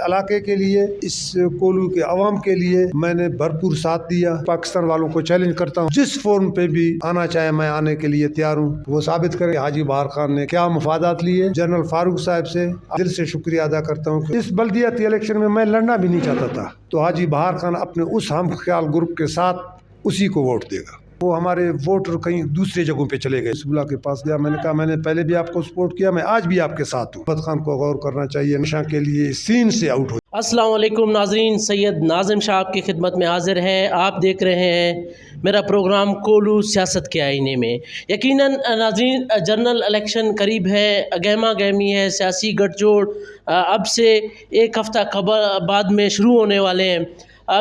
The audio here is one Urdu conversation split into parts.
علاقے کے لیے، اس کولو کے عوام کے لیے میں نے بھرپور ساتھ دیا۔ پاکستان والوں کو چیلنج کرتا ہوں، جس فورم پہ بھی آنا چاہے میں آنے کے لیے تیار ہوں۔ وہ ثابت کرے حاجی بہار خان نے کیا مفادات لیے۔ جنرل فاروق صاحب سے دل سے شکریہ ادا کرتا ہوں کہ اس بلدیاتی الیکشن میں لڑنا بھی نہیں چاہتا تھا، تو حاجی بہار خان اپنے اس ہم خیال گروپ کے ساتھ اسی کو ووٹ دے گا۔ وہ ہمارے ووٹر کہیں دوسرے جگہوں پہ چلے گئے۔ سبلا کے پاس گیا، میں نے کہا میں نے پہلے بھی آپ کو سپورٹ کیا، میں آج بھی آپ کے ساتھ ہوں۔ محمد خان کو غور کرنا چاہیے، نشہ کے لیے سین سے آؤٹ ہو۔ السلام علیکم ناظرین، سید ناظم شاہ آپ کی خدمت میں حاضر ہیں۔ آپ دیکھ رہے ہیں میرا پروگرام کولو سیاست کے آئینے میں۔ یقیناً ناظرین، جنرل الیکشن قریب ہے، گہما گہمی ہے، سیاسی گٹھ جوڑ اب سے ایک ہفتہ بعد میں شروع ہونے والے ہیں۔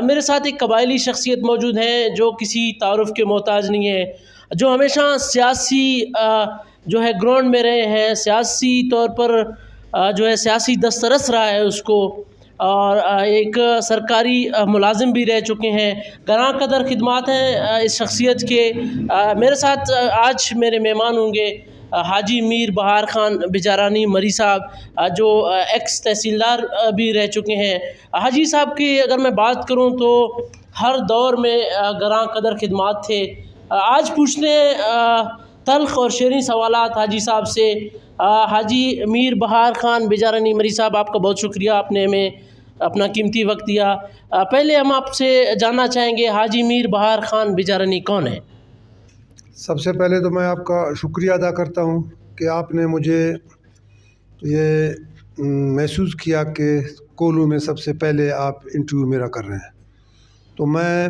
میرے ساتھ ایک قبائلی شخصیت موجود ہیں جو کسی تعارف کے محتاج نہیں ہے، جو ہمیشہ سیاسی جو ہے گراؤنڈ میں رہے ہیں، سیاسی طور پر جو ہے سیاسی دسترس رہا ہے اس کو، اور ایک سرکاری ملازم بھی رہ چکے ہیں۔ گراں قدر خدمات ہیں اس شخصیت کے۔ میرے ساتھ آج میرے مہمان ہوں گے حاجی میر بہار خان بجارانی مری صاحب، جو ایکس تحصیلدار بھی رہ چکے ہیں۔ حاجی صاحب کی اگر میں بات کروں تو ہر دور میں گراں قدر خدمات تھے۔ آج پوچھتے ہیں تلخ اور شیریں سوالات حاجی صاحب سے۔ حاجی میر بہار خان بجارانی مری صاحب، آپ کا بہت شکریہ، آپ نے ہمیں اپنا قیمتی وقت دیا۔ پہلے ہم آپ سے جاننا چاہیں گے حاجی میر بہار خان بجارانی کون ہے؟ سب سے پہلے تو میں آپ کا شکریہ ادا کرتا ہوں کہ آپ نے مجھے یہ محسوس کیا کہ کولو میں سب سے پہلے آپ انٹرویو میرا کر رہے ہیں۔ تو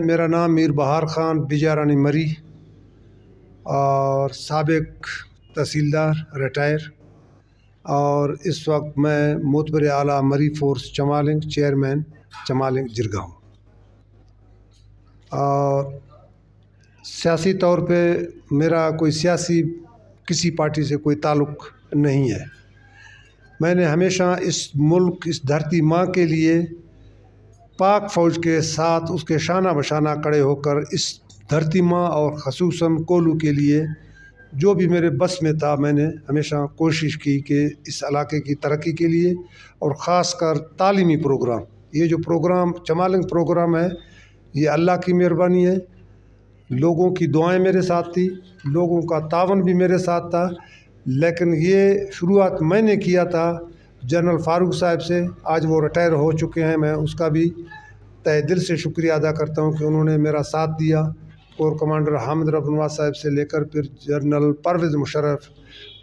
میرا نام میر بہار خان بجارانی مری، اور سابق تحصیلدار ریٹائر، اور اس وقت میں معتبر اعلیٰ مری فورس چمالنگ چیئرمین چمالنگ جرگا ہوں۔ اور سیاسی طور پہ میرا کوئی سیاسی کسی پارٹی سے کوئی تعلق نہیں ہے۔ میں نے ہمیشہ اس ملک، اس دھرتی ماں کے لیے پاک فوج کے ساتھ اس کے شانہ بشانہ کھڑے ہو کر اس دھرتی ماں اور خصوصاً کولو کے لیے جو بھی میرے بس میں تھا، میں نے ہمیشہ کوشش کی کہ اس علاقے کی ترقی کے لیے، اور خاص کر تعلیمی پروگرام، یہ جو پروگرام چمالنگ پروگرام ہے، یہ اللہ کی مہربانی ہے۔ لوگوں کی دعائیں میرے ساتھ تھی، لوگوں کا تعاون بھی میرے ساتھ تھا، لیکن یہ شروعات میں نے کیا تھا جنرل فاروق صاحب سے۔ آج وہ ریٹائر ہو چکے ہیں، میں اس کا بھی تہ دل سے شکریہ ادا کرتا ہوں کہ انہوں نے میرا ساتھ دیا۔ کور کمانڈر حامد رب نواز صاحب سے لے کر پھر جنرل پرویز مشرف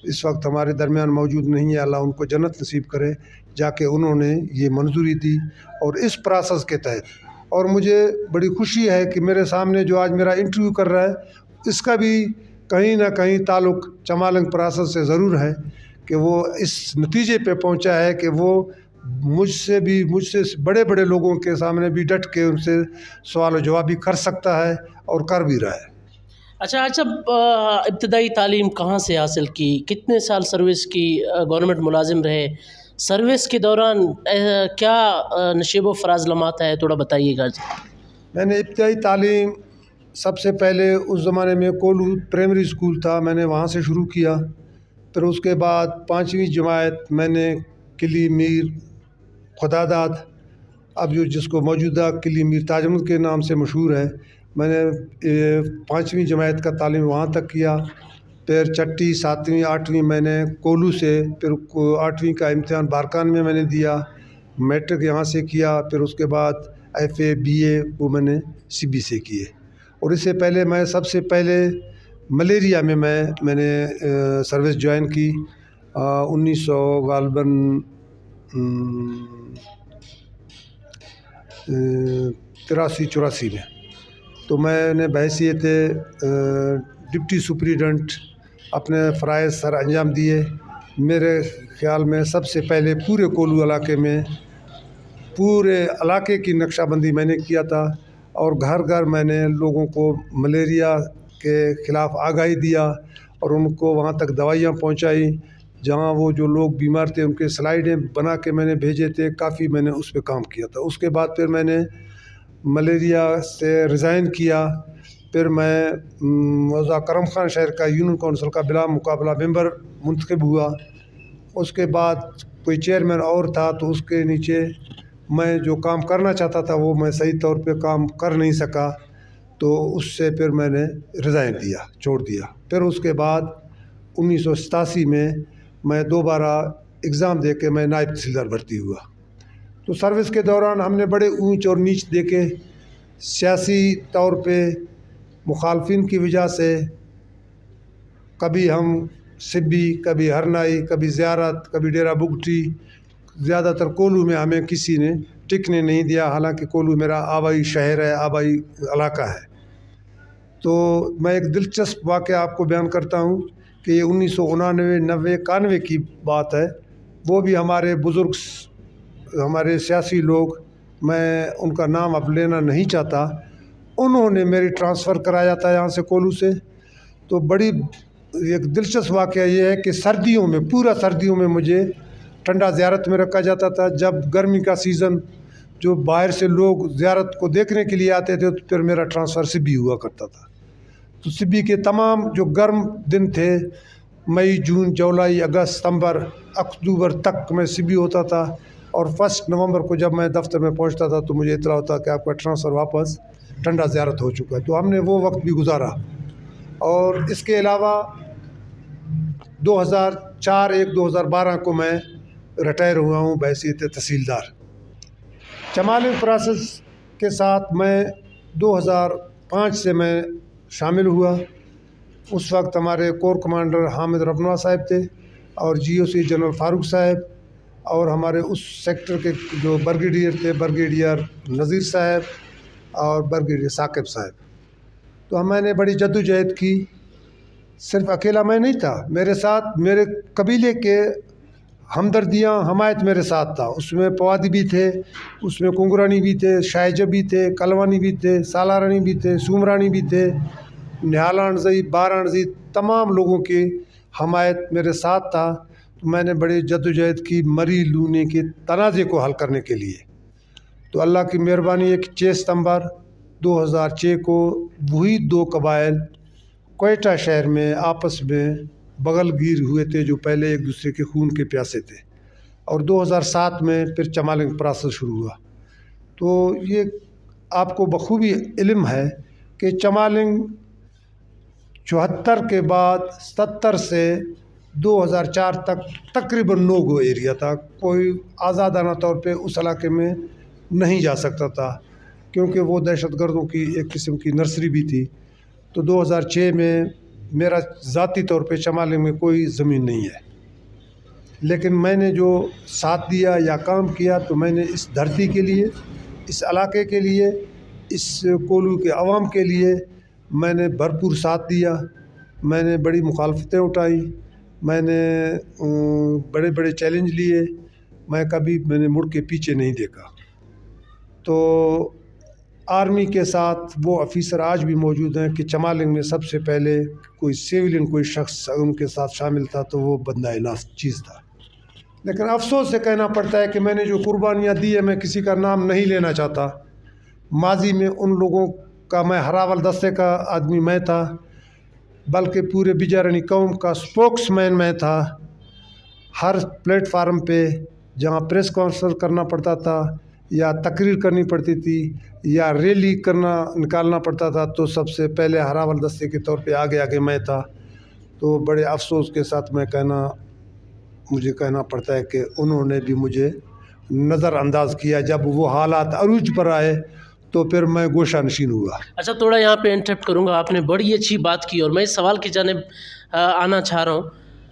اس وقت ہمارے درمیان موجود نہیں ہے، اللہ ان کو جنت نصیب کرے، جا کے انہوں نے یہ منظوری دی اور اس پروسیس کے تحت۔ اور مجھے بڑی خوشی ہے کہ میرے سامنے جو آج میرا انٹرویو کر رہا ہے، اس کا بھی کہیں نہ کہیں تعلق چمالنگ پروسیس سے ضرور ہے، کہ وہ اس نتیجے پہ پہنچا ہے کہ وہ مجھ سے بڑے بڑے لوگوں کے سامنے بھی ڈٹ کے ان سے سوال و جواب بھی کر سکتا ہے اور کر بھی رہا ہے۔ اچھا، ابتدائی تعلیم کہاں سے حاصل کی؟ کتنے سال سروس کی؟ گورنمنٹ ملازم رہے؟ سروس کے دوران کیا نشیب و فراز لمحات ہے، تھوڑا بتائیے گا۔ میں نے ابتدائی تعلیم سب سے پہلے اس زمانے میں کولو پرائمری اسکول تھا، میں نے وہاں سے شروع کیا۔ پھر اس کے بعد 5ویں جماعت میں نے قلی میر خداداد، اب جس کو موجودہ قلی میر تاج محمد کے نام سے مشہور ہے، میں نے 5ویں جماعت کا تعلیم وہاں تک کیا۔ پھر 6ٹی 7ویں 8ویں میں نے کولو سے، پھر 8ویں کا امتحان بارکان میں نے دیا، میٹرک یہاں سے کیا۔ پھر اس کے بعد FA BA وہ میں نے CB سے کیے۔ اور اس سے پہلے میں سب سے پہلے ملیریا میں میں نے سروس جوائن کی 1900 غالباً 83-84 میں۔ تو میں نے بحیثیت ڈپٹی سپریڈنٹ اپنے فرائض سر انجام دیے۔ میرے خیال میں سب سے پہلے پورے کولو علاقے میں پورے علاقے کی نقشہ بندی میں نے کیا تھا، اور گھر گھر میں نے لوگوں کو ملیریا کے خلاف آگاہی دیا، اور ان کو وہاں تک دوائیاں پہنچائی جہاں وہ جو لوگ بیمار تھے، ان کے سلائیڈیں بنا کے میں نے بھیجے تھے۔ کافی میں نے اس پہ کام کیا تھا۔ اس کے بعد پھر میں نے ملیریا سے ریزائن کیا۔ پھر میں موضوع کرم خان شہر کا یونین کونسل کا بلا مقابلہ ممبر منتخب ہوا۔ اس کے بعد کوئی چیئرمین اور تھا، تو اس کے نیچے میں جو کام کرنا چاہتا تھا وہ میں صحیح طور پہ کام کر نہیں سکا، تو اس سے پھر میں نے ریزائن دیا، چھوڑ دیا۔ پھر اس کے بعد 1987 میں دوبارہ ایگزام دے کے میں نائب تحصیلدار بھرتی ہوا۔ تو سروس کے دوران ہم نے بڑے اونچ اور نیچ دیکھے، سیاسی طور پہ مخالفین کی وجہ سے کبھی ہم سبی، کبھی ہرنائی، کبھی زیارت، کبھی ڈیرہ بگٹی، زیادہ تر کولو میں ہمیں کسی نے ٹکنے نہیں دیا، حالانکہ کولو میرا آبائی شہر ہے، آبائی علاقہ ہے۔ تو میں ایک دلچسپ واقعہ آپ کو بیان کرتا ہوں کہ یہ 1989 90 91 کی بات ہے۔ وہ بھی ہمارے بزرگ، ہمارے سیاسی لوگ، میں ان کا نام اب لینا نہیں چاہتا، انہوں نے میری ٹرانسفر کرایا تھا یہاں سے کولو سے۔ تو بڑی ایک دلچسپ واقعہ یہ ہے کہ سردیوں میں، پورا سردیوں میں مجھے ٹھنڈا زیارت میں رکھا جاتا تھا۔ جب گرمی کا سیزن، جو باہر سے لوگ زیارت کو دیکھنے کے لیے آتے تھے، تو پھر میرا ٹرانسفر سبی ہوا کرتا تھا۔ تو سبی کے تمام جو گرم دن تھے، مئی، جون، جولائی، اگست، ستمبر، اکتوبر تک میں سبی ہوتا تھا، اور 1 نومبر کو جب میں دفتر میں پہنچتا تھا تو مجھے اطلاع ہوتا کہ آپ کا ٹرانسفر واپس ٹھنڈا زیارت ہو چکا ہے۔ تو ہم نے وہ وقت بھی گزارا۔ اور اس کے علاوہ 2004-1-2012 کو میں ریٹائر ہوا ہوں بحیثیت تحصیلدار۔ چمالنگ پروسیس کے ساتھ میں 2005 سے میں شامل ہوا۔ اس وقت ہمارے کور کمانڈر حامد ربنوا صاحب تھے، اور جی او سی جنرل فاروق صاحب، اور ہمارے اس سیکٹر کے جو برگیڈیئر تھے، برگیڈیئر نذیر صاحب اور برگیڈیئر ثاقب صاحب۔ تو میں نے بڑی جدوجہد کی۔ صرف اکیلا میں نہیں تھا، میرے ساتھ میرے قبیلے کے ہمدردیاں، حمایت میرے ساتھ تھا۔ اس میں پوادی بھی تھے، اس میں کنگرانی بھی تھے، شائجہ بھی تھے، کلوانی بھی تھے، سالارانی بھی تھے، سومرانی بھی تھے، نہالانزئی، بارانزئی، تمام لوگوں کی حمایت میرے ساتھ تھا۔ تو میں نے بڑی جدوجہد کی مری لونے کے تنازع کو حل کرنے کے لیے۔ تو اللہ کی مہربانی ہے کہ 6 ستمبر 2006 کو وہی 2 قبائل کوئٹہ شہر میں آپس میں بغل گیر ہوئے تھے، جو پہلے ایک دوسرے کے خون کے پیاسے تھے، اور 2007 میں پھر چمالنگ پروسیس شروع ہوا۔ تو یہ آپ کو بخوبی علم ہے کہ چمالنگ 74 کے بعد 77 سے 2004 تک تقریباً نو گو ایریا تھا، کوئی آزادانہ طور پہ اس علاقے میں نہیں جا سکتا تھا، کیونکہ وہ دہشت گردوں کی ایک قسم کی نرسری بھی تھی۔ تو 2006 میں میرا ذاتی طور پہ چمالنگ میں کوئی زمین نہیں ہے، لیکن میں نے جو ساتھ دیا یا کام کیا، تو میں نے اس دھرتی کے لیے، اس علاقے کے لیے، اس کولو کے عوام کے لیے میں نے بھرپور ساتھ دیا۔ میں نے بڑی مخالفتیں اٹھائیں، میں نے بڑے بڑے چیلنج لیے، میں نے مڑ کے پیچھے نہیں دیکھا۔ تو آرمی کے ساتھ وہ آفیسر آج بھی موجود ہیں کہ چمالنگ میں سب سے پہلے کوئی سیولین کوئی شخص ان کے ساتھ شامل تھا تو وہ بندہ ناس چیز تھا۔ لیکن افسوس سے کہنا پڑتا ہے کہ میں نے جو قربانیاں دی ہیں، میں کسی کا نام نہیں لینا چاہتا۔ ماضی میں ان لوگوں کا میں ہراول دستے کا آدمی میں تھا، بلکہ پورے بجارنی قوم کا سپوکس مین میں تھا۔ ہر پلیٹ فارم پہ جہاں پریس کانفرنس کرنا پڑتا تھا، یا تقریر کرنی پڑتی تھی، یا ریلی نکالنا پڑتا تھا، تو سب سے پہلے ہراول دستے کے طور پہ آگے میں تھا۔ تو بڑے افسوس کے ساتھ مجھے کہنا پڑتا ہے کہ انہوں نے بھی مجھے نظر انداز کیا۔ جب وہ حالات عروج پر آئے تو پھر میں گوشہ نشین ہوا۔ اچھا، تھوڑا یہاں پہ انٹرپٹ کروں گا، آپ نے بڑی اچھی بات کی، اور میں اس سوال کی جانب آنا چاہ رہا ہوں۔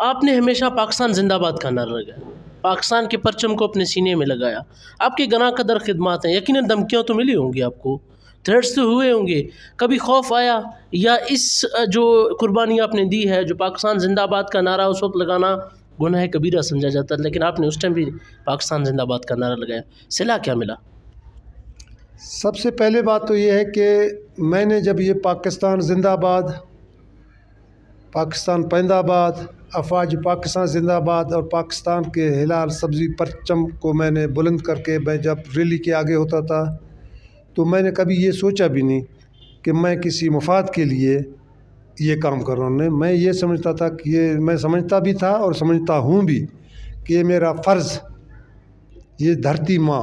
آپ نے ہمیشہ پاکستان زندہ باد کا نعرہ لگایا، پاکستان کے پرچم کو اپنے سینے میں لگایا۔ آپ کی گناہ قدر خدمات ہیں، یقیناً دھمکیاں تو ملی ہوں گی آپ کو، تھریٹس تو ہوئے ہوں گے، کبھی خوف آیا؟ یا اس جو قربانی آپ نے دی ہے، جو پاکستان زندہ باد کا نعرہ اس وقت لگانا گناہ کبیرہ سمجھا جاتا ہے، لیکن آپ نے اس ٹائم بھی پاکستان زندہ باد کا نعرہ لگایا، صلہ کیا ملا؟ سب سے پہلے بات تو یہ ہے کہ میں نے جب یہ پاکستان زندہ باد، پاکستان پائندہ باد، افواج پاکستان زندہ باد اور پاکستان کے ہلال سبزی پرچم کو میں نے بلند کر کے میں جب ریلی کے آگے ہوتا تھا، تو میں نے کبھی یہ سوچا بھی نہیں کہ میں کسی مفاد کے لیے یہ کام کر رہا ہوں۔ میں یہ سمجھتا تھا کہ میں سمجھتا بھی تھا اور سمجھتا ہوں بھی کہ یہ میرا فرض، یہ دھرتی ماں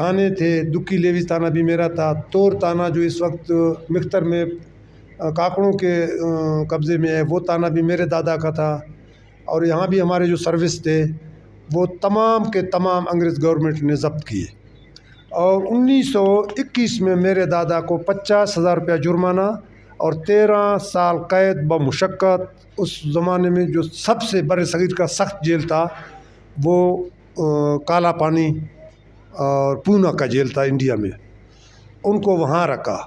تانے تھے، دکی لیوی تانا بھی میرا تھا، تور تانا جو اس وقت مختر میں کاکڑوں کے قبضے میں ہے وہ تانا بھی میرے دادا کا تھا، اور یہاں بھی ہمارے جو سروس تھے وہ تمام کے تمام انگریز گورنمنٹ نے ضبط کیے، اور 1921 میں میرے دادا کو 50,000 روپیہ جرمانہ اور 13 سال قید بمشقت۔ اس زمانے میں جو سب سے بر صغیر کا سخت جیل تھا وہ کالا پانی اور پونا کا جیل تھا انڈیا میں، ان کو وہاں رکھا۔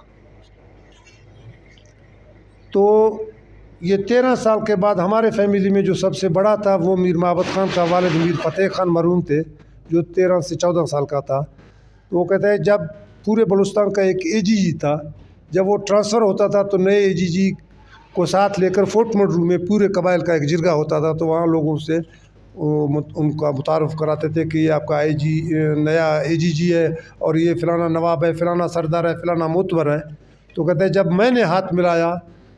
تو یہ 13 سال کے بعد ہمارے فیملی میں جو سب سے بڑا تھا وہ میر محبت خان کا والد میر فتح خان مرحوم تھے، جو 13 سے 14 سال کا تھا۔ تو وہ کہتا ہے جب پورے بلوچستان کا ایک اے جی تھا، جب وہ ٹرانسفر ہوتا تھا تو نئے اے جی کو ساتھ لے کر فورٹ منڈرو میں پورے قبائل کا ایک جرگہ ہوتا تھا، تو وہاں لوگوں سے ان کا متعارف کراتے تھے کہ یہ آپ کا نیا اے جی ہے، اور یہ فلانا نواب ہے، فلانا سردار ہے، فلانا معتبر ہے۔ تو کہتے ہیں جب میں نے ہاتھ ملایا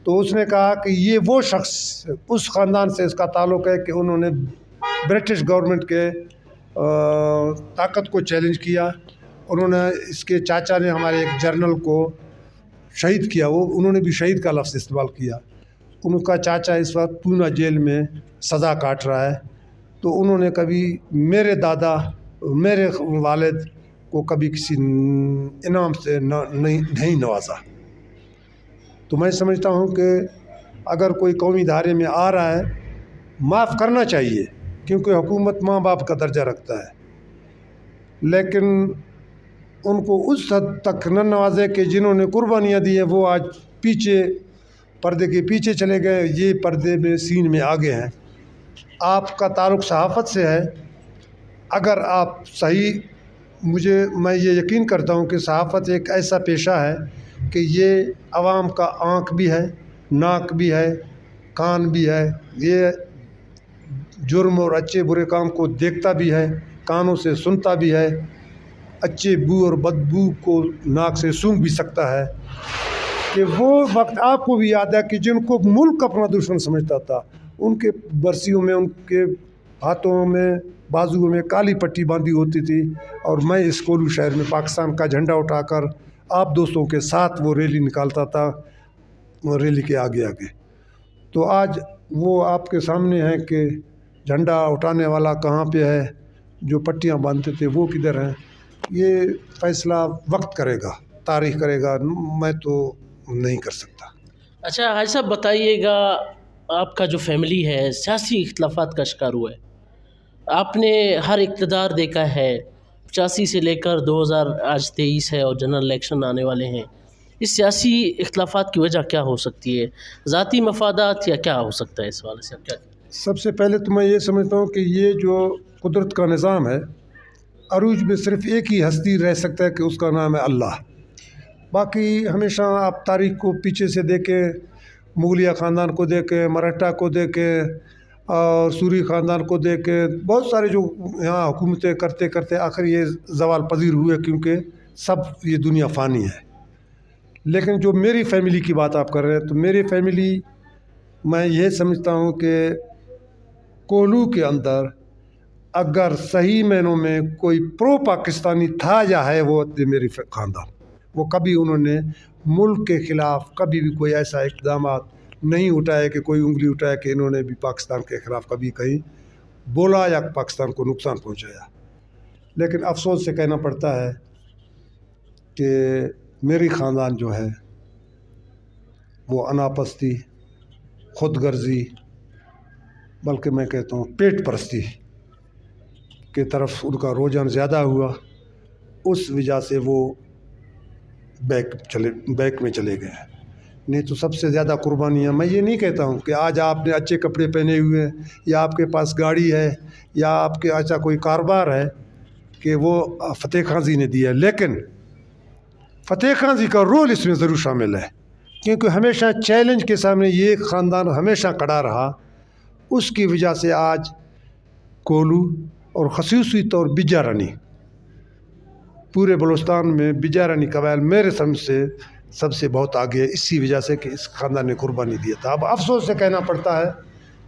تو اس نے کہا کہ یہ وہ شخص اس خاندان سے اس کا تعلق ہے کہ انہوں نے برٹش گورنمنٹ کے طاقت کو چیلنج کیا۔ انہوں نے اس کے چاچا نے ہمارے ایک جرنل کو شہید کیا، انہوں نے بھی شہید کا لفظ استعمال کیا۔ ان کا چاچا اس وقت پونا جیل میں سزا کاٹ رہا ہے۔ تو انہوں نے کبھی میرے دادا میرے والد کو کبھی کسی انعام سے نہیں نوازا۔ تو میں سمجھتا ہوں کہ اگر کوئی قومی دھارے میں آ رہا ہے معاف کرنا چاہیے، کیونکہ حکومت ماں باپ کا درجہ رکھتا ہے، لیکن ان کو اس حد تک نہ نوازے کہ جنہوں نے قربانیاں دی ہیں وہ آج پیچھے پردے کے پیچھے چلے گئے، یہ پردے میں سین میں آگے ہیں۔ آپ کا تعلق صحافت سے ہے، اگر آپ صحیح میں یہ یقین کرتا ہوں کہ صحافت ایک ایسا پیشہ ہے کہ یہ عوام کا آنکھ بھی ہے، ناک بھی ہے، کان بھی ہے، یہ جرم اور اچھے برے کام کو دیکھتا بھی ہے، کانوں سے سنتا بھی ہے، اچھے بو اور بدبو کو ناک سے سونگھ بھی سکتا ہے۔ کہ وہ وقت آپ کو بھی یاد ہے کہ جن کو ملک اپنا دشمن سمجھتا تھا ان کے برسیوں میں ان کے ہاتھوں میں بازوؤں میں کالی پٹی باندھی ہوتی تھی، اور میں اس کولو شہر میں پاکستان کا جھنڈا اٹھا کر آپ دوستوں کے ساتھ وہ ریلی نکالتا تھا، ریلی کے آگے آگے۔ تو آج وہ آپ کے سامنے ہے کہ جھنڈا اٹھانے والا کہاں پہ ہے، جو پٹیاں باندھتے تھے وہ کدھر ہیں۔ یہ فیصلہ وقت کرے گا، تاریخ کرے گا، میں تو نہیں کر سکتا۔ اچھا حاجی صاحب بتائیے گا، آپ کا جو فیملی ہے سیاسی اختلافات کا شکار ہوا ہے، آپ نے ہر اقتدار دیکھا ہے، 85 سے لے کر 2000 آج 23 ہے اور جنرل الیکشن آنے والے ہیں۔ اس سیاسی اختلافات کی وجہ کیا ہو سکتی ہے؟ ذاتی مفادات یا کیا ہو سکتا ہے؟ اس حوالے سے آپ کیا کہتے ہیں؟ سب سے پہلے تو میں یہ سمجھتا ہوں کہ یہ جو قدرت کا نظام ہے، عروج میں صرف ایک ہی ہستی رہ سکتا ہے کہ اس کا نام ہے اللہ۔ باقی ہمیشہ آپ تاریخ کو پیچھے سے دیکھیں، مغلیہ خاندان کو دیکھیں، مراٹھا کو دیکھیں، اور سوری خاندان کو دیکھیں، بہت سارے جو یہاں حکومتیں کرتے کرتے آخر یہ زوال پذیر ہوئے، کیونکہ سب یہ دنیا فانی ہے۔ لیکن جو میری فیملی کی بات آپ کر رہے ہیں، تو میری فیملی میں یہ سمجھتا ہوں کہ کولو کے اندر اگر صحیح معنوں میں کوئی پرو پاکستانی تھا یا ہے وہ میری خاندان، وہ کبھی انہوں نے ملک کے خلاف کبھی بھی کوئی ایسا اقدامات نہیں اٹھائے کہ کوئی انگلی اٹھائے کہ انہوں نے بھی پاکستان کے خلاف کبھی کہیں بولا یا پاکستان کو نقصان پہنچایا۔ لیکن افسوس سے کہنا پڑتا ہے کہ میری خاندان جو ہے وہ اناپستی، خود غرضی، بلکہ میں کہتا ہوں پیٹ پرستی کی طرف ان کا رجحان زیادہ ہوا، اس وجہ سے وہ بیک میں چلے گئے۔ نہیں تو سب سے زیادہ قربانیاں، میں یہ نہیں کہتا ہوں کہ آج آپ نے اچھے کپڑے پہنے ہوئے ہیں یا آپ کے پاس گاڑی ہے یا آپ کے ایسا کوئی کاروبار ہے کہ وہ فتح خان جی نے دیا ہے، لیکن فتح خان جی کا رول اس میں ضرور شامل ہے، کیونکہ ہمیشہ چیلنج کے سامنے یہ خاندان ہمیشہ کھڑا رہا۔ اس کی وجہ سے آج کولو اور خصوصی طور بجا رانی، پورے بلوچستان میں بجا رانی قبائل میرے سمجھ سے سب سے بہت آگے ہے، اسی وجہ سے کہ اس خاندان نے قربانی دیا تھا۔ اب افسوس سے کہنا پڑتا ہے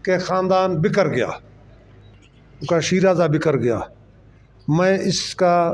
کہ خاندان بکھر گیا، ان کا شیرازہ بکھر گیا۔ میں اس کا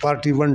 41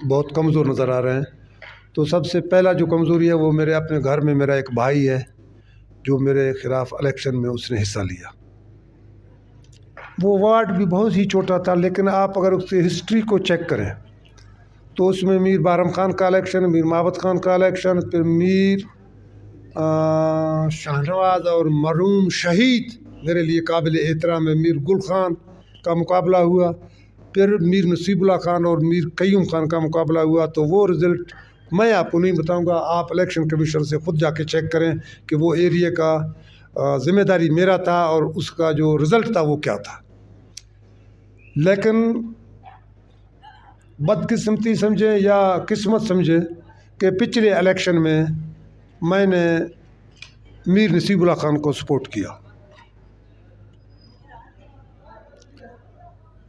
بہت کمزور نظر آ رہے ہیں. تو سب سے پہلا جو کمزوری ہے وہ میرے اپنے گھر میں میرا ایک بھائی ہے جو میرے خلاف الیکشن میں اس نے حصہ لیا. وہ وارڈ بھی بہت ہی چھوٹا تھا، لیکن آپ اگر اس کی ہسٹری کو چیک کریں تو اس میں میر بارم خان کا الیکشن، میر محبت خان کا الیکشن، پھر میر شاہنواز اور مرحوم شہید میرے لیے قابل احترام ہے میر گل خان کا مقابلہ ہوا، پھر میر نصیب اللہ خان اور میر قیوم خان کا مقابلہ ہوا. تو وہ رزلٹ میں آپ کو نہیں بتاؤں گا، آپ الیکشن کمیشن سے خود جا کے چیک کریں کہ وہ ایریا کا ذمہ داری میرا تھا اور اس کا جو رزلٹ تھا وہ کیا تھا. لیکن بدقسمتی سمجھیں یا قسمت سمجھیں کہ پچھلے الیکشن میں نے میر نصیب اللہ خان کو سپورٹ کیا،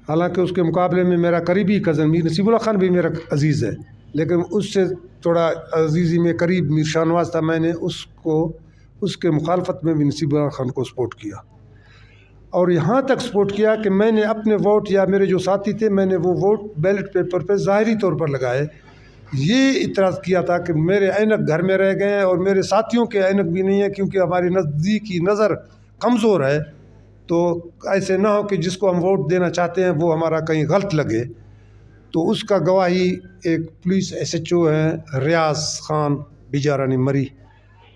حالانکہ اس کے مقابلے میں میرا قریبی کزن میر نصیب اللہ خان بھی میرا عزیز ہے، لیکن اس سے تھوڑا عزیزی میں قریب میر شاہنواز تھا. میں نے اس کے مخالفت میں بھی نصیب اللہ خان کو سپورٹ کیا، اور یہاں تک سپورٹ کیا کہ میں نے اپنے ووٹ یا میرے جو ساتھی تھے میں نے وہ ووٹ بیلٹ پیپر پہ ظاہری طور پر لگائے. یہ اعتراض کیا تھا کہ میرے اینک گھر میں رہ گئے ہیں اور میرے ساتھیوں کے اینک بھی نہیں ہے، کیونکہ ہماری نزدیکی نظر کمزور ہے. تو ایسے نہ ہو کہ جس کو ہم ووٹ دینا چاہتے ہیں وہ ہمارا کہیں غلط لگے. تو اس کا گواہی ایک پولیس ایس ایچ او ہیں ریاض خان بیجارہ نے مری.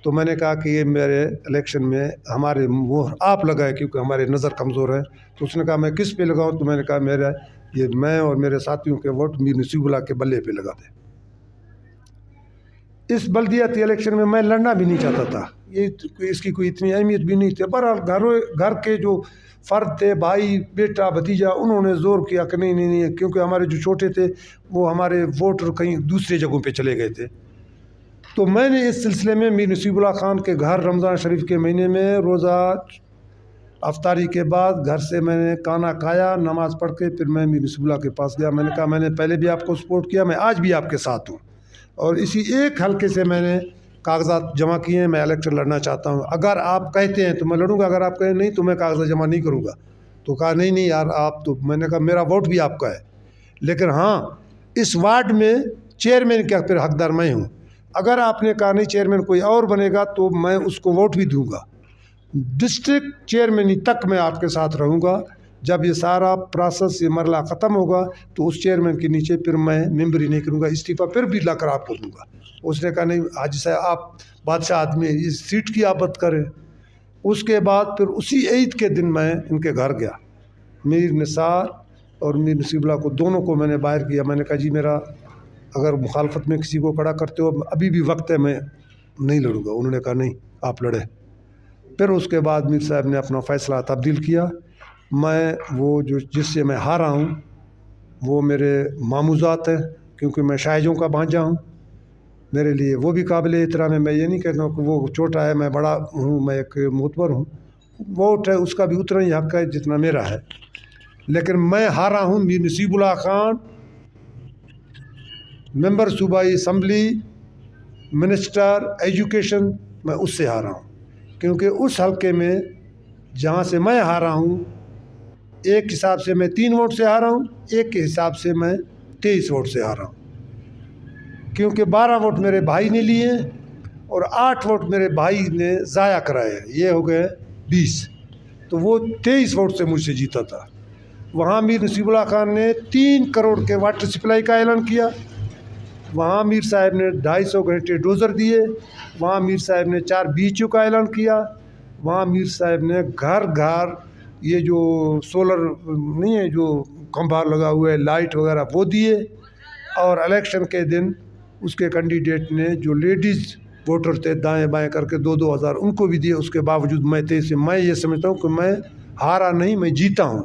تو میں نے کہا کہ یہ میرے الیکشن میں ہمارے مہر آپ لگائے کیونکہ ہمارے نظر کمزور ہے. تو اس نے کہا میں کس پہ لگاؤں؟ تو میں نے کہا میں اور میرے ساتھیوں کے ووٹ میر نصیب اللہ کے بلے پہ لگا دیں. اس بلدیاتی الیکشن میں لڑنا بھی نہیں چاہتا تھا، یہ اس کی کوئی اتنی اہمیت بھی نہیں تھی. بہرحال گھر کے جو فرد تھے، بھائی بیٹا بھتیجا، انہوں نے زور کیا کہ نہیں، کیونکہ ہمارے جو چھوٹے تھے وہ ہمارے ووٹر کہیں دوسرے جگہوں پہ چلے گئے تھے. تو میں نے اس سلسلے میں میر نصیب اللہ خان کے گھر رمضان شریف کے مہینے میں روزہ افطاری کے بعد گھر سے میں نے کھانا کھایا، نماز پڑھ کے پھر میں میر نصیب اللہ کے پاس گیا. میں نے کہا میں نے پہلے بھی آپ کو سپورٹ کیا، میں آج بھی آپ کے ساتھ ہوں، اور اسی ایک حلقے سے میں نے کاغذات جمع کیے ہیں، میں الیکشن لڑنا چاہتا ہوں. اگر آپ کہتے ہیں تو میں لڑوں گا، اگر آپ کہیں نہیں تو میں کاغذات جمع نہیں کروں گا. تو کہا نہیں یار آپ تو، میں نے کہا میرا ووٹ بھی آپ کا ہے، لیکن ہاں اس وارڈ میں چیئرمین کا پھر حقدار میں ہوں. اگر آپ نے کہا نہیں چیئرمین کوئی اور بنے گا تو میں اس کو ووٹ بھی دوں گا. ڈسٹرکٹ چیئرمین تک میں آپ کے ساتھ رہوں گا. جب یہ سارا پروسیس یہ مرحلہ ختم ہوگا تو اس چیئرمین کے نیچے پھر میں ممبری نہیں کروں گا، استعفیٰ پھر بھی لا کر آپ کو دوں گا. اس نے کہا نہیں حاجی صاحب آپ بادشاہ آدمی ہیں، اس سیٹ کی آپ بات کریں. اس کے بعد پھر اسی عید کے دن میں ان کے گھر گیا، میر نثار اور میر نصیب اللہ کو دونوں کو میں نے باہر کیا. میں نے کہا جی میرا اگر مخالفت میں کسی کو کھڑا کرتے ہو ابھی بھی وقت ہے، میں نہیں لڑوں گا. انہوں نے کہا نہیں آپ لڑے. پھر اس کے بعد میر صاحب نے اپنا فیصلہ تبدیل کیا. میں وہ جس سے میں ہارا ہوں وہ میرے ماموزات ہیں، کیونکہ میں شاہجوں کا بھانجا ہوں، میرے لیے وہ بھی قابل احترام ہے. میں یہ نہیں کہتا ہوں کہ وہ چھوٹا ہے میں بڑا ہوں، میں ایک معتبر ہوں. ووٹ ہے اس کا بھی اتنا ہی حق ہے جتنا میرا ہے. لیکن میں ہارا ہوں میر نصیب اللہ خان، ممبر صوبائی اسمبلی، منسٹر ایجوکیشن، میں اس سے ہارا ہوں. کیونکہ اس حلقے میں جہاں سے میں ہارا ہوں ایک حساب سے میں 3 ووٹ سے ہارا ہوں، ایک کے حساب سے میں 23 ووٹ سے ہارا ہوں. کیونکہ 12 ووٹ میرے بھائی نے لیے اور 8 ووٹ میرے بھائی نے ضائع کرائے، یہ ہو گئے 20. تو وہ 23 ووٹ سے مجھ سے جیتا تھا. وہاں میر نصیب اللہ خان نے 3 کروڑ کے واٹر سپلائی کا اعلان کیا، وہاں میر صاحب نے 250 گھنٹے ڈوزر دیے، وہاں میر صاحب نے 4 بیچوں کا اعلان کیا، وہاں میر صاحب نے گھر گھر یہ جو سولر نہیں ہے جو کھمبا لگا ہوا ہے لائٹ وغیرہ وہ دیے. اور الیکشن کے دن اس کے کینڈیڈیٹ نے جو لیڈیز ووٹر تھے دائیں بائیں کر کے 2-2 ہزار ان کو بھی دیے. اس کے باوجود میں یہ سمجھتا ہوں کہ میں ہارا نہیں، میں جیتا ہوں،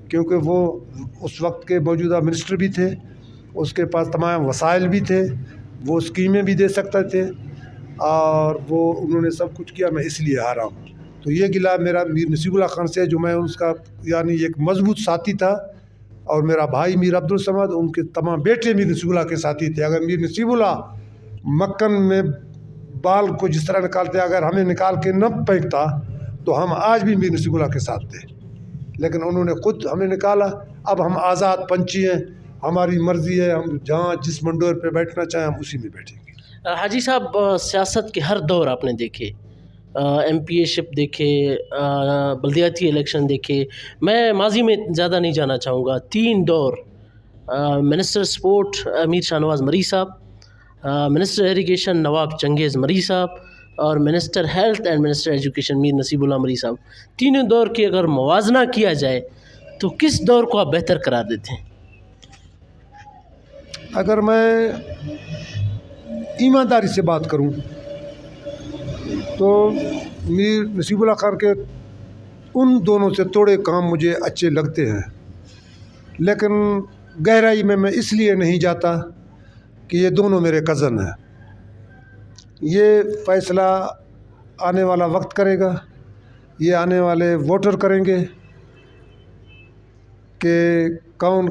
کیونکہ وہ اس وقت کے موجودہ منسٹر بھی تھے، اس کے پاس تمام وسائل بھی تھے، وہ اسکیمیں بھی دے سکتے تھے، اور وہ انہوں نے سب کچھ کیا، میں اس لیے ہارا ہوں. تو یہ گلہ میرا میر نصیب اللہ خان سے، جو میں اس کا یعنی ایک مضبوط ساتھی تھا. اور میرا بھائی میر عبدالصمد ان کے تمام بیٹے میر نصیب اللہ کے ساتھی تھے. اگر میر نصیب اللہ مکن میں بال کو جس طرح نکالتے، اگر ہمیں نکال کے نہ پھینکتا تو ہم آج بھی میر نصیب اللہ کے ساتھ تھے. لیکن انہوں نے خود ہمیں نکالا. اب ہم آزاد پنچھی ہیں، ہماری مرضی ہے، ہم جہاں جس منڈور پہ بیٹھنا چاہیں ہم اسی میں بیٹھیں گے۔ حاجی صاحب، سیاست کے ہر دور آپ نے دیکھے، ایم پی اے شپ دیکھے، بلدیاتی الیکشن دیکھے، میں ماضی میں زیادہ نہیں جانا چاہوں گا، 3 دور، منسٹر سپورٹ امیر شاہ نواز مری صاحب، منسٹر ایریگیشن نواب چنگیز مری صاحب، اور minister health and minister education Mir Naseebullah مری صاحب، تینوں دور کی اگر موازنہ کیا جائے تو کس دور کو آپ بہتر قرار دیتے ہیں؟ اگر میں ایمانداری سے بات کروں تو میر نصیب اللہ خان کے ان دونوں سے تھوڑے کام مجھے اچھے لگتے ہیں، لیکن گہرائی میں اس لیے نہیں جاتا کہ یہ دونوں میرے کزن ہیں۔ یہ فیصلہ آنے والا وقت کرے گا، یہ آنے والے ووٹر کریں گے کہ کون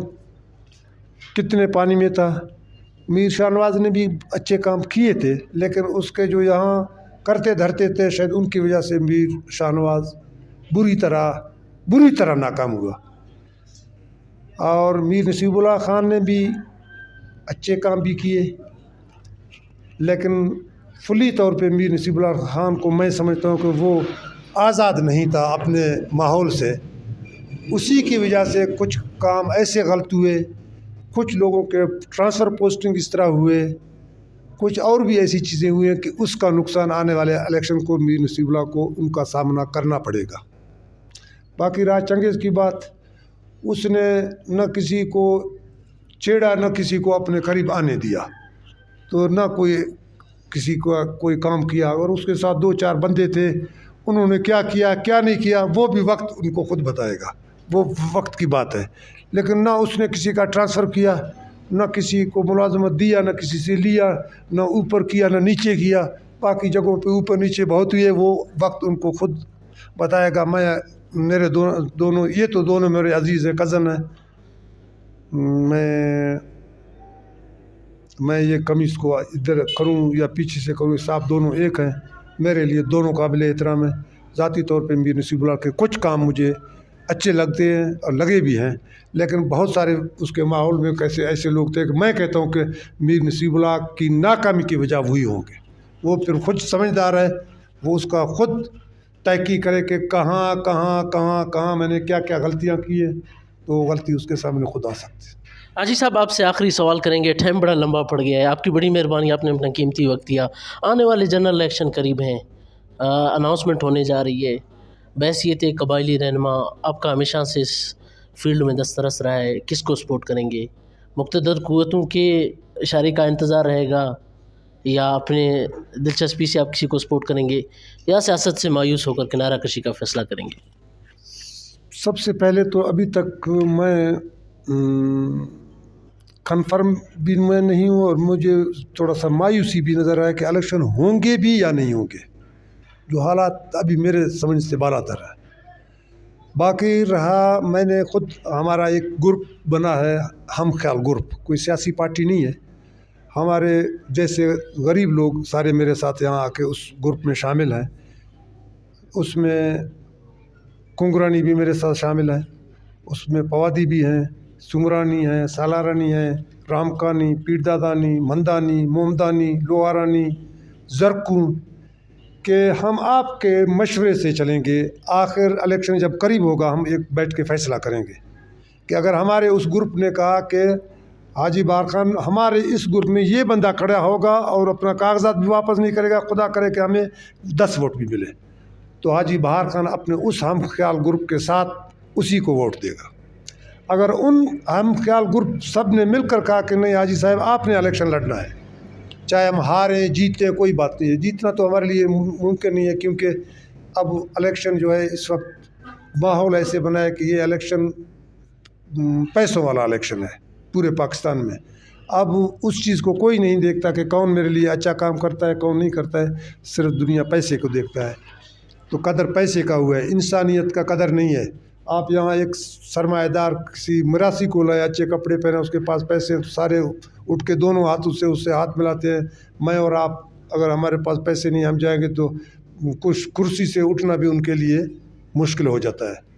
کتنے پانی میں تھا۔ میر شاہ نواز نے بھی اچھے کام کیے تھے، لیکن اس کے جو یہاں کرتے دھرتے تھے شاید ان کی وجہ سے میر شاہ نواز بری طرح ناکام ہوا۔ اور میر نصیب اللہ خان نے بھی اچھے کام بھی کیے، لیکن فلی طور پہ میر نصیب اللہ خان کو میں سمجھتا ہوں کہ وہ آزاد نہیں تھا اپنے ماحول سے، اسی کی وجہ سے کچھ کام ایسے غلط ہوئے، کچھ لوگوں کے ٹرانسفر پوسٹنگ اس طرح ہوئے، کچھ اور بھی ایسی چیزیں ہوئی ہیں کہ اس کا نقصان آنے والے الیکشن کو میر نصیب اللہ کو ان کا سامنا کرنا پڑے گا۔ باقی راج چنگیز کی بات، اس نے نہ کسی کو چھیڑا نہ کسی کو اپنے قریب آنے دیا، تو نہ کوئی کسی کو کوئی کام کیا، اور اس کے ساتھ 2-4 بندے تھے، انہوں نے کیا کیا کیا نہیں کیا وہ بھی وقت ان کو خود بتائے گا، وہ وقت کی بات ہے۔ لیکن نہ اس نے کسی کا ٹرانسفر کیا، نہ کسی کو ملازمت دیا، نہ کسی سے لیا، نہ اوپر کیا نہ نیچے کیا، باقی جگہوں پہ اوپر نیچے بہت ہوئے، وہ وقت ان کو خود بتائے گا۔ میرے دونوں یہ تو دونوں میرے عزیز ہیں، کزن ہیں، میں یہ قمیص کو ادھر کروں یا پیچھے سے کروں، صاحب دونوں ایک ہیں، میرے لیے دونوں قابل احترام ہیں۔ ذاتی طور پہ میر نصیب اللہ کے کچھ کام مجھے اچھے لگتے ہیں اور لگے بھی ہیں، لیکن بہت سارے اس کے ماحول میں ایسے لوگ تھے کہ میں کہتا ہوں کہ میر نصیب اللہ کی ناکامی کی وجہ وہی ہوں گے۔ وہ پھر خود سمجھدار ہے، وہ اس کا خود تحقیق کرے کہ کہاں میں نے کیا غلطیاں کی ہیں، تو وہ غلطی اس کے سامنے خود آ سکتی ہے۔ حاجی صاحب، آپ سے آخری سوال کریں گے، ٹائم بڑا لمبا پڑ گیا ہے، آپ کی بڑی مہربانی، آپ نے اپنا قیمتی وقت دیا۔ آنے والے جنرل الیکشن قریب ہیں، اناؤنسمنٹ ہونے جا رہی ہے، بحیثیت قبائلی رہنما آپ کا ہمیشہ سے اس فیلڈ میں دسترس رہا ہے، کس کو سپورٹ کریں گے؟ مقتدر قوتوں کے اشارے کا انتظار رہے گا، یا اپنے دلچسپی سے آپ کسی کو سپورٹ کریں گے، یا سیاست سے مایوس ہو کر کنارہ کشی کا فیصلہ کریں گے؟ سب سے پہلے تو ابھی تک میں کنفرم بھی میں نہیں ہوں، اور مجھے تھوڑا سا مایوسی بھی نظر آیا کہ الیکشن ہوں گے بھی یا نہیں ہوں گے، جو حالات ابھی میرے سمجھ سے بالا تر ہے۔ باقی رہا، میں نے خود ہمارا ایک گروپ بنا ہے، ہم خیال گروپ، کوئی سیاسی پارٹی نہیں ہے، ہمارے جیسے غریب لوگ سارے میرے ساتھ یہاں آ کے اس گروپ میں شامل ہیں۔ اس میں کنگرانی بھی میرے ساتھ شامل ہے، اس میں پوادی بھی ہیں، سمرانی ہیں، سالارانی ہیں، رامکانی، پیردادانی، مندانی، مومدانی، لوہارانی، زرکوں، کہ ہم آپ کے مشورے سے چلیں گے۔ آخر الیکشن جب قریب ہوگا ہم ایک بیٹھ کے فیصلہ کریں گے کہ اگر ہمارے اس گروپ نے کہا کہ حاجی بہار خان ہمارے اس گروپ میں یہ بندہ کھڑا ہوگا اور اپنا کاغذات بھی واپس نہیں کرے گا، خدا کرے کہ ہمیں 10 ووٹ بھی ملے، تو حاجی بہار خان اپنے اس ہم خیال گروپ کے ساتھ اسی کو ووٹ دے گا۔ اگر ان ہم خیال گروپ سب نے مل کر کہا کہ نہیں حاجی صاحب آپ نے الیکشن لڑنا ہے، چاہے ہم ہاریں جیتیں کوئی بات نہیں ہے، جیتنا تو ہمارے لیے ممکن نہیں ہے، کیونکہ اب الیکشن جو ہے اس وقت ماحول ایسے بنا ہے کہ یہ الیکشن پیسوں والا الیکشن ہے پورے پاکستان میں۔ اب اس چیز کو کوئی نہیں دیکھتا کہ کون میرے لیے اچھا کام کرتا ہے کون نہیں کرتا ہے، صرف دنیا پیسے کو دیکھتا ہے، تو قدر پیسے کا ہوا ہے، انسانیت کا قدر نہیں ہے۔ آپ یہاں ایک سرمایہ دار کسی مراسی کو لائے، اچھے کپڑے پہنے، اس کے پاس پیسے ہیں تو سارے اٹھ کے دونوں ہاتھوں سے اس سے ہاتھ ملاتے ہیں۔ میں اور آپ اگر ہمارے پاس پیسے نہیں ہم جائیں گے تو کچھ کرسی سے اٹھنا بھی ان کے لیے مشکل ہو جاتا ہے۔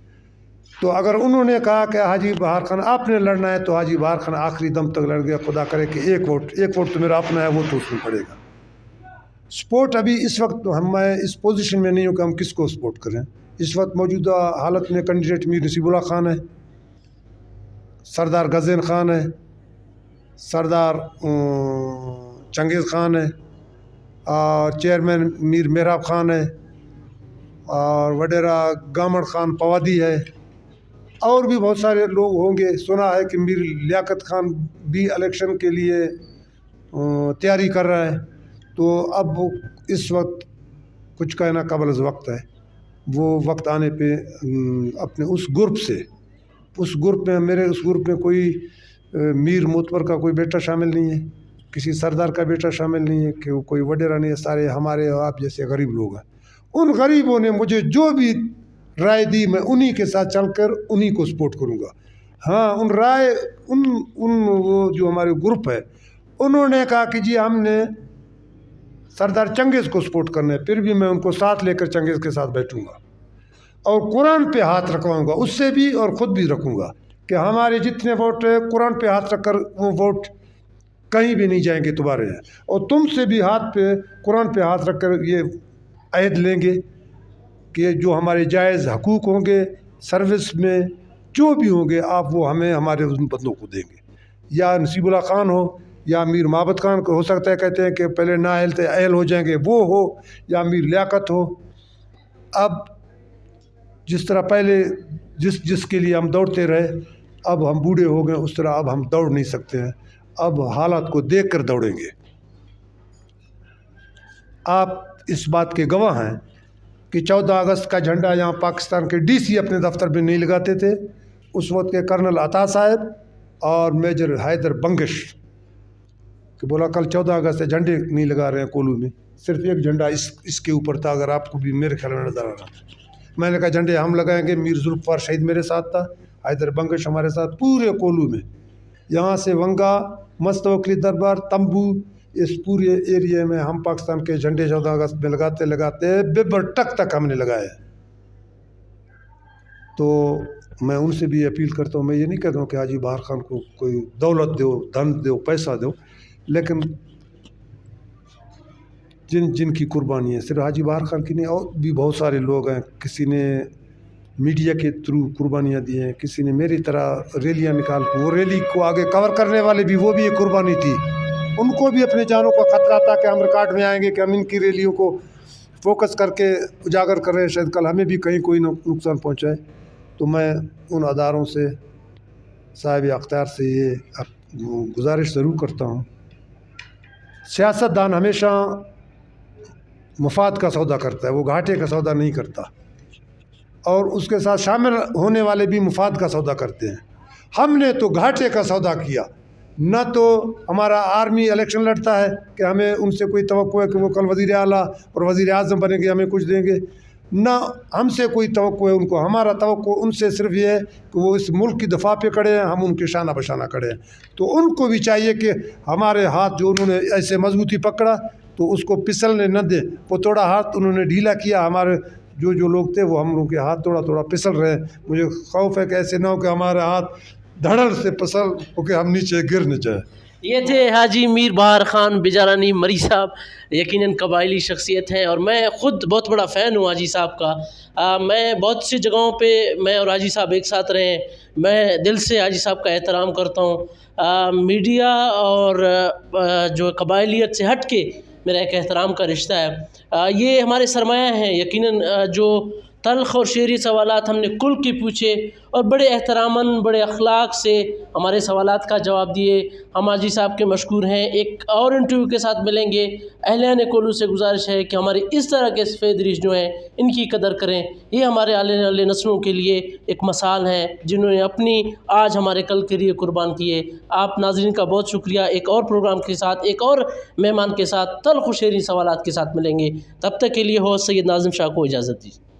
تو اگر انہوں نے کہا کہ حاجی بہار خان آپ نے لڑنا ہے تو حاجی بہار خان آخری دم تک لڑ گیا. خدا کرے کہ ایک ووٹ تو میرا اپنا ہے, وہ تو اس میں پڑے گا. سپورٹ ابھی اس وقت میں اس پوزیشن میں نہیں ہوں کہ ہم کس کو سپورٹ کریں. اس وقت موجودہ حالت میں کینڈیڈیٹ میر نصیب اللہ خان ہے, سردار غزین خان ہے, سردار چنگیز خان ہے, اور چیئرمین میر محراب خان ہے, اور وڈیرا گامڑ خان پوادی ہے, اور بھی بہت سارے لوگ ہوں گے. سنا ہے کہ میر لیاقت خان بھی الیکشن کے لیے تیاری کر رہا ہے. تو اب اس وقت کچھ کہنا قبل از وقت ہے. وہ وقت آنے پہ اپنے اس گروپ میں کوئی میر معتبر کا کوئی بیٹا شامل نہیں ہے, کسی سردار کا بیٹا شامل نہیں ہے, کہ وہ کوئی وڈیرا نہیں ہے. سارے ہمارے آپ جیسے غریب لوگ ہیں. ان غریبوں نے مجھے جو بھی رائے دی میں انہی کے ساتھ چل کر انہی کو سپورٹ کروں گا. ہاں, وہ جو ہمارے گروپ ہے انہوں نے کہا کہ جی ہم نے سردار چنگیز کو سپورٹ کرنا ہے, پھر بھی میں ان کو ساتھ لے کر چنگیز کے ساتھ بیٹھوں گا, اور قرآن پہ ہاتھ رکھواؤں گا اس سے بھی, اور خود بھی رکھوں گا کہ ہمارے جتنے ووٹ ہیں قرآن پہ ہاتھ رکھ کر وہ ووٹ کہیں بھی نہیں جائیں گے تمہارے ہیں. اور تم سے بھی قرآن پہ ہاتھ رکھ کر یہ عہد لیں گے کہ جو ہمارے جائز حقوق ہوں گے سروس میں جو بھی ہوں گے آپ وہ ہمیں ہمارے ان بندوں کو دیں گے. یا نصیب اللہ خان ہو یا میر محبت خان کو ہو سکتا ہے, کہتے ہیں کہ پہلے نااہل تھے اہل ہو جائیں گے, وہ ہو, یا میر لیاقت ہو. اب جس طرح پہلے جس کے لیے ہم دوڑتے رہے, اب ہم بوڑھے ہو گئے, اس طرح اب ہم دوڑ نہیں سکتے ہیں. اب حالات کو دیکھ کر دوڑیں گے. آپ اس بات کے گواہ ہیں کہ 14 اگست کا جھنڈا یہاں پاکستان کے ڈی سی اپنے دفتر میں نہیں لگاتے تھے. اس وقت کے کرنل عطا صاحب اور میجر حیدر بنگش کہ بولا کل 14 اگست ہے, جھنڈے نہیں لگا رہے ہیں کولو میں, صرف ایک جھنڈا اس کے اوپر تھا. اگر آپ کو بھی میرے خیال میں نظر آ رہا تھا, میں نے کہا جھنڈے ہم لگائیں گے. میر ذوالفقار شہید میرے ساتھ تھا, حیدر بنگش ہمارے ساتھ, پورے کولو میں یہاں سے ونگا, مستوکلی دربار, تمبو, اس پورے ایریے میں ہم پاکستان کے جھنڈے 14 اگست میں لگاتے ببر تک ہم نے لگائے. تو میں ان سے بھی اپیل کرتا ہوں, میں یہ نہیں کہتا ہوں کہ حاجی بہار خان کو کوئی دولت دو, دھن دو, پیسہ دو, لیکن جن کی قربانی ہے صرف حاجی بہار خان کی نہیں, اور بھی بہت سارے لوگ ہیں. کسی نے میڈیا کے تھرو قربانیاں دی ہیں, کسی نے میری طرح ریلیاں نکال کے, وہ ریلی کو آگے کور کرنے والے بھی, وہ بھی ایک قربانی تھی. ان کو بھی اپنے جانوں کا خطرہ تھا کہ ہم ریکارڈ میں آئیں گے کہ ہم ان کی ریلیوں کو فوکس کر کے اجاگر کر رہے ہیں, شاید کل ہمیں بھی کہیں کوئی نقصان پہنچائے. تو میں ان اداروں سے, صاحب اختیار سے یہ گزارش ضرور کرتا ہوں, سیاست دان ہمیشہ مفاد کا سودا کرتا ہے, وہ گھاٹے کا سودا نہیں کرتا, اور اس کے ساتھ شامل ہونے والے بھی مفاد کا سودا کرتے ہیں. ہم نے تو گھاٹے کا سودا کیا. نہ تو ہمارا آرمی الیکشن لڑتا ہے کہ ہمیں ان سے کوئی توقع ہے کہ وہ کل وزیر اعلیٰ اور وزیر اعظم بنے گے, ہمیں کچھ دیں گے. نہ ہم سے کوئی توقع ہے ان کو. ہمارا توقع ان سے صرف یہ ہے کہ وہ اس ملک کی دفاع پہ کھڑے ہیں, ہم ان کے شانہ بشانہ کھڑے ہیں. تو ان کو بھی چاہیے کہ ہمارے ہاتھ جو انہوں نے ایسے مضبوطی پکڑا تو اس کو پسلنے نہ دیں. وہ تھوڑا ہاتھ انہوں نے ڈھیلا کیا, ہمارے جو لوگ تھے وہ ہم لوگوں کے ہاتھ تھوڑا پسل رہے ہیں. مجھے خوف ہے کہ ایسے نہ ہو کہ ہمارے ہاتھ دھڑل سے پسل ہو کہ ہم نیچے گر نہ جائیں. یہ تھے حاجی میر بہار خان بجارانی مری صاحب, یقیناً قبائلی شخصیت ہیں, اور میں خود بہت بڑا فین ہوں حاجی صاحب کا. میں بہت سی جگہوں پہ میں اور حاجی صاحب ایک ساتھ رہے ہیں. میں دل سے حاجی صاحب کا احترام کرتا ہوں. میڈیا اور جو قبائلیت سے ہٹ کے میرا ایک احترام کا رشتہ ہے. یہ ہمارے سرمایہ ہیں. یقیناً جو تلخ اور شعری سوالات ہم نے کل کی پوچھے اور بڑے احتراماً بڑے اخلاق سے ہمارے سوالات کا جواب دیے, ہم حاجی صاحب کے مشکور ہیں. ایک اور انٹرویو کے ساتھ ملیں گے. اہلیان کولو سے گزارش ہے کہ ہماری اس طرح کے سفید ریش جو ہیں ان کی قدر کریں. یہ ہمارے آنے والے نسلوں کے لیے ایک مثال ہیں جنہوں نے اپنی آج ہمارے کل کے لیے قربان کیے. آپ ناظرین کا بہت شکریہ. ایک اور پروگرام کے ساتھ, ایک اور مہمان کے ساتھ, تلخ و شعری سوالات کے ساتھ ملیں گے. تب تک کے لیے ہو سید ناظم شاہ کو اجازت دیجیے.